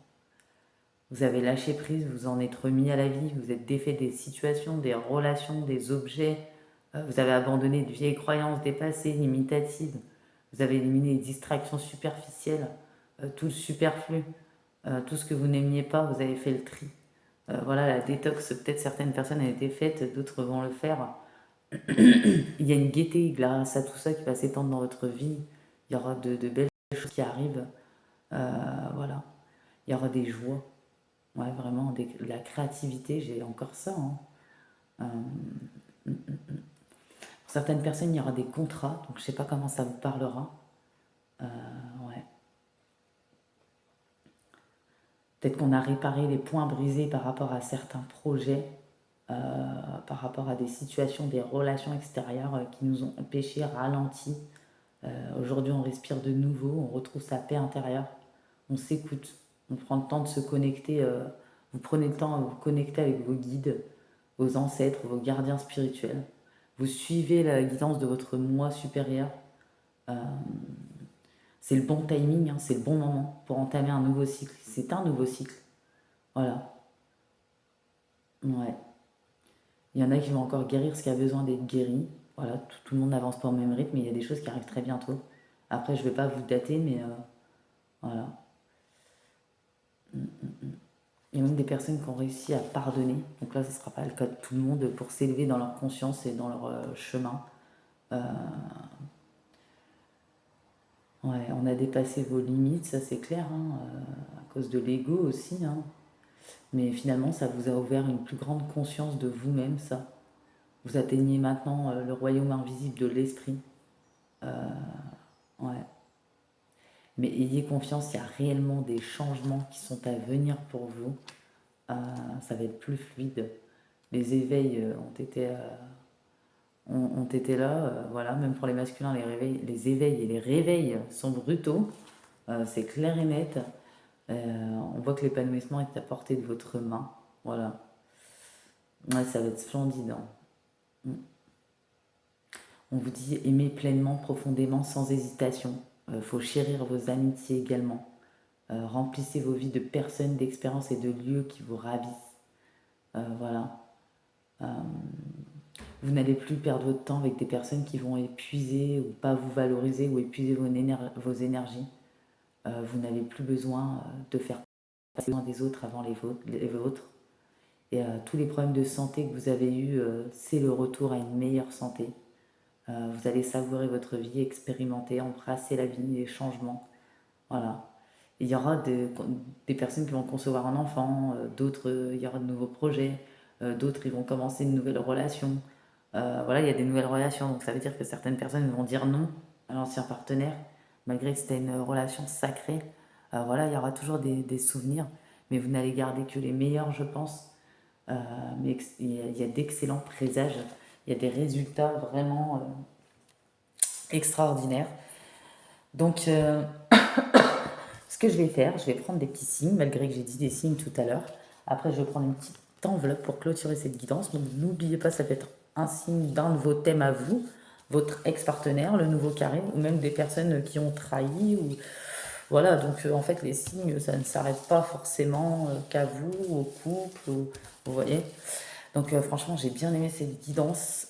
A: Vous avez lâché prise, vous en êtes remis à la vie, vous êtes défait des situations, des relations, des objets. Vous avez abandonné de vieilles croyances dépassées, limitatives. Vous avez éliminé les distractions superficielles, tout le superflu, tout ce que vous n'aimiez pas, vous avez fait le tri. Voilà, la détox, peut-être certaines personnes ont été faites, d'autres vont le faire. Il y a une gaieté grâce à tout ça qui va s'étendre dans votre vie. Il y aura de belles choses qui arrivent. Voilà. Il y aura des joies. Ouais, vraiment, de la créativité, j'ai encore ça, hein. Pour certaines personnes, il y aura des contrats, donc je ne sais pas comment ça vous parlera. Ouais. Peut-être qu'on a réparé les points brisés par rapport à certains projets, par rapport à des situations, des relations extérieures qui nous ont empêchés, ralentis. Aujourd'hui, on respire de nouveau, on retrouve sa paix intérieure, on s'écoute, on prend le temps de se connecter. Vous prenez le temps à vous connecter avec vos guides, vos ancêtres, vos gardiens spirituels. Vous suivez la guidance de votre moi supérieur. Euh, c'est le bon timing, hein, c'est le bon moment pour entamer un nouveau cycle. C'est un nouveau cycle. Voilà. Ouais. Il y en a qui vont encore guérir ce qui a besoin d'être guéri. Voilà, tout le monde n'avance pas au même rythme, mais il y a des choses qui arrivent très bientôt. Après, je ne vais pas vous dater, mais voilà. Il y a même des personnes qui ont réussi à pardonner. Donc là, ce ne sera pas le cas de tout le monde pour s'élever dans leur conscience et dans leur chemin. Euh, ouais, on a dépassé vos limites, ça c'est clair, hein, à cause de l'ego aussi, hein. Mais finalement, ça vous a ouvert une plus grande conscience de vous-même, ça. Vous atteignez maintenant le royaume invisible de l'esprit. Euh, ouais. Mais ayez confiance, il y a réellement des changements qui sont à venir pour vous. Ça va être plus fluide. Les éveils ont été là. Voilà, même pour les masculins, les éveils et les réveils sont brutaux. C'est clair et net. On voit que l'épanouissement est à portée de votre main. Voilà. Ouais, ça va être splendide, hein. Mm. On vous dit aimer pleinement, profondément, sans hésitation. Faut chérir vos amitiés également. Remplissez vos vies de personnes, d'expériences et de lieux qui vous ravissent. Voilà. Euh, vous n'allez plus perdre votre temps avec des personnes qui vont épuiser ou pas vous valoriser ou épuiser vos énergies. Vous n'avez plus besoin de faire passer loin des autres avant les vôtres. Et tous les problèmes de santé que vous avez eus, c'est le retour à une meilleure santé. Vous allez savourer votre vie, expérimenter, embrasser la vie, les changements. Voilà. Il y aura des personnes qui vont concevoir un enfant, d'autres, il y aura de nouveaux projets, d'autres, ils vont commencer une nouvelle relation. Voilà, il y a des nouvelles relations, donc ça veut dire que certaines personnes vont dire non à l'ancien partenaire, malgré que c'était une relation sacrée. Voilà, il y aura toujours des souvenirs, mais vous n'allez garder que les meilleurs, je pense. Mais il y a d'excellents présages, il y a des résultats vraiment extraordinaires. Donc, ce que je vais faire, je vais prendre des petits signes, malgré que j'ai dit des signes tout à l'heure. Après, je vais prendre une petite enveloppe pour clôturer cette guidance. Donc, n'oubliez pas, ça peut être un signe d'un de vos thèmes à vous, votre ex-partenaire, le nouveau carré, ou même des personnes qui ont trahi. Ou... Voilà, donc en fait, les signes, ça ne s'arrête pas forcément qu'à vous, au couple, vous voyez. Donc franchement, j'ai bien aimé cette guidance.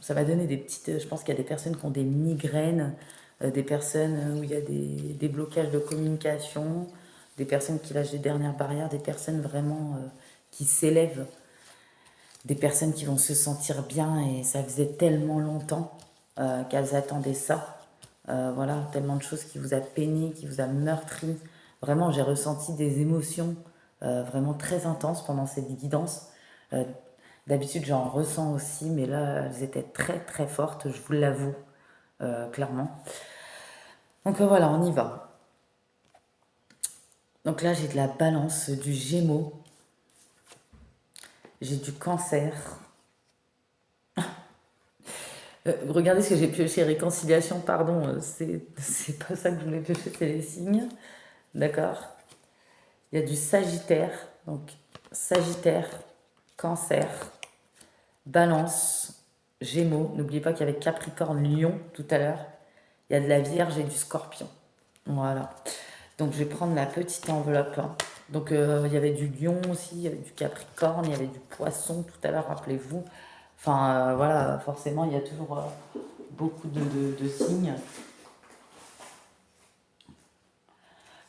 A: Ça va donner des petites... Je pense qu'il y a des personnes qui ont des migraines, des personnes où il y a des blocages de communication, des personnes qui lâchent des dernières barrières, des personnes vraiment qui s'élèvent, des personnes qui vont se sentir bien et ça faisait tellement longtemps qu'elles attendaient ça. Voilà, tellement de choses qui vous a peiné, qui vous a meurtri. Vraiment, j'ai ressenti des émotions vraiment très intenses pendant cette guidance. Euh, D'habitude, j'en ressens aussi, mais là, elles étaient très très fortes, je vous l'avoue, clairement. Donc voilà, on y va. Donc là, j'ai de la balance, du gémeaux, j'ai du cancer. Regardez ce que j'ai pioché, réconciliation, pardon, c'est pas ça que je voulais piocher, c'est les signes. D'accord. Il y a du Sagittaire, donc Sagittaire, Cancer, Balance, Gémeaux. N'oubliez pas qu'il y avait Capricorne, Lion tout à l'heure. Il y a de la Vierge et du Scorpion. Voilà. Donc je vais prendre la petite enveloppe, hein. Donc il y avait du Lion aussi, il y avait du Capricorne, il y avait du Poisson tout à l'heure, rappelez-vous. Enfin voilà, forcément il y a toujours beaucoup de signes.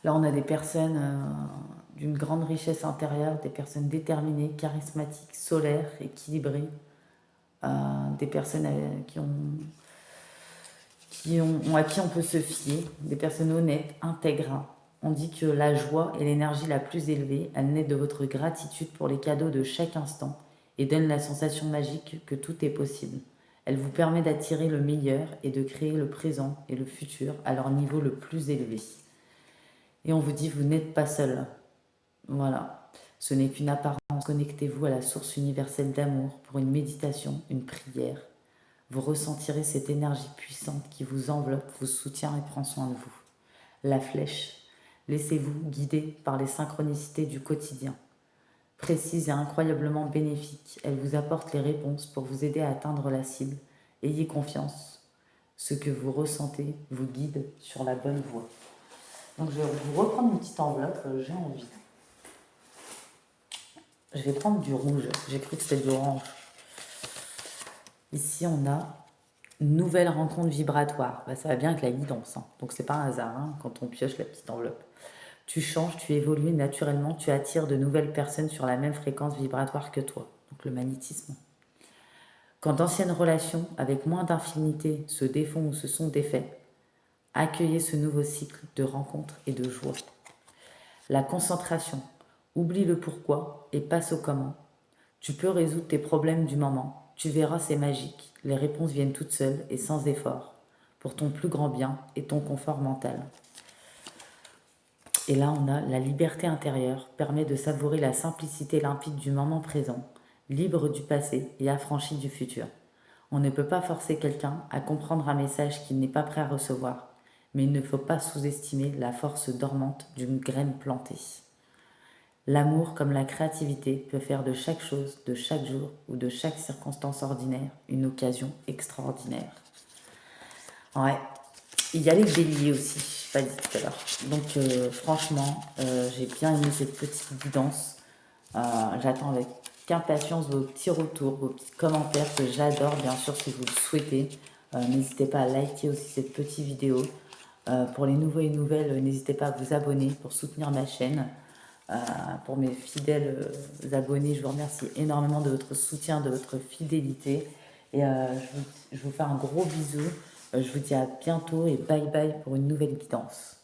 A: Là on a des personnes d'une grande richesse intérieure, des personnes déterminées, charismatiques, solaires, équilibrées, des personnes à qui on peut se fier, des personnes honnêtes, intègres. On dit que la joie est l'énergie la plus élevée, elle naît de votre gratitude pour les cadeaux de chaque instant et donne la sensation magique que tout est possible. Elle vous permet d'attirer le meilleur et de créer le présent et le futur à leur niveau le plus élevé. Et on vous dit, vous n'êtes pas seul. Voilà. Ce n'est qu'une apparence. Connectez-vous à la source universelle d'amour pour une méditation, une prière. Vous ressentirez cette énergie puissante qui vous enveloppe, vous soutient et prend soin de vous. La flèche. Laissez-vous guider par les synchronicités du quotidien. Précise et incroyablement bénéfique, elle vous apporte les réponses pour vous aider à atteindre la cible. Ayez confiance. Ce que vous ressentez vous guide sur la bonne voie. Donc je vais vous reprendre une petite enveloppe, j'ai envie. Je vais prendre du rouge, j'ai cru que c'était de l'orange. Ici on a nouvelle rencontre vibratoire. Bah, ça va bien avec la guidance, hein. Donc c'est pas un hasard hein, quand on pioche la petite enveloppe. Tu changes, tu évolues naturellement, tu attires de nouvelles personnes sur la même fréquence vibratoire que toi. Donc le magnétisme. Quand d'anciennes relations avec moins d'infinité se défont ou se sont défaites, accueillez ce nouveau cycle de rencontres et de joie. La concentration. Oublie le pourquoi et passe au comment. Tu peux résoudre tes problèmes du moment. Tu verras, c'est magique. Les réponses viennent toutes seules et sans effort, pour ton plus grand bien et ton confort mental. Et là, on a la liberté intérieure, permet de savourer la simplicité limpide du moment présent, libre du passé et affranchi du futur. On ne peut pas forcer quelqu'un à comprendre un message qu'il n'est pas prêt à recevoir, mais il ne faut pas sous-estimer la force dormante d'une graine plantée. L'amour comme la créativité peut faire de chaque chose, de chaque jour ou de chaque circonstance ordinaire une occasion extraordinaire. Ouais, il y a les béliers aussi, je n'ai pas dit tout à l'heure. Donc franchement, j'ai bien aimé cette petite guidance. J'attends avec impatience vos petits retours, vos petits commentaires que j'adore, bien sûr, si vous le souhaitez. N'hésitez pas à liker aussi cette petite vidéo. Pour les nouveaux et nouvelles, n'hésitez pas à vous abonner pour soutenir ma chaîne. Pour mes fidèles abonnés, je vous remercie énormément de votre soutien, de votre fidélité. Et je vous fais un gros bisou. Je vous dis à bientôt et bye bye pour une nouvelle guidance.